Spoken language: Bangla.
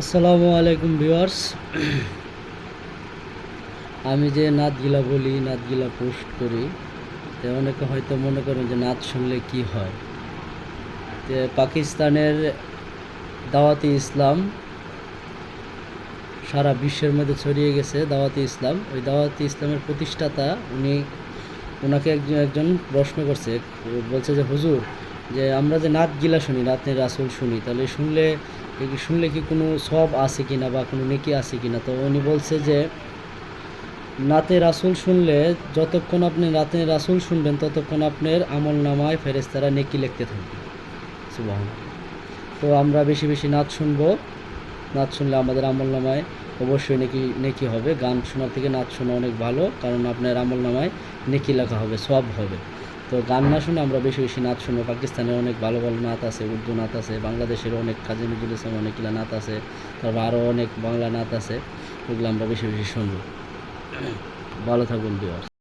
আসসালামু আলাইকুম ভিউয়ার্স। আমি যে নাতগুলা বলি, নাতগুলা পোস্ট করি, তো অনেকে হয়তো মনে করেন যে নাত শুনলে কি হয়। যে পাকিস্তানের দাওয়াতে ইসলাম সারা বিশ্বের মধ্যে ছড়িয়ে গেছে। দাওয়াতে ইসলাম, ওই দাওয়াতে ইসলামের প্রতিষ্ঠাতা ওনাকে একজন প্রশ্ন করছে, বলছে যে হুজুর, যে আমরা যে নাতগুলা শুনি, নাতে রাসূল শুনি, তাহলে শুনলে কি কোনো সওয়াব আছে কিনা বা কোনো নেকি আছে কিনা। তো উনি বলছে যে নাতে রাসূল শুনলে, যতক্ষণ আপনি নাতে রাসূল শুনবেন ততক্ষণ আপনার আমল নামায় ফেরেশতারা নেকি লিখতে থাকবে। সুবহানাল্লাহ। তো আমরা বেশি বেশি নাত শুনবো। নাত শুনলে আমাদের আমল নামায় অবশ্যই নেকি হবে। গান শোনার থেকে নাত শোনা অনেক ভালো, কারণ আপনার আমল নামায় নেকি লেখা হবে, সওয়াব হবে। তো গান না শুনে আমরা বেশি বেশি নাত শুনবো। পাকিস্তানের অনেক ভালো ভালো নাত আছে, উর্দু নাত আছে, বাংলাদেশের অনেক কাজী নজরুল ইসলাম অনেকগুলো নাত আছে, তারপর আরও অনেক বাংলা নাত আছে। ওগুলো আমরা বেশি বেশি শুনবো। ভালো থাকবেন ভিউয়ার্স।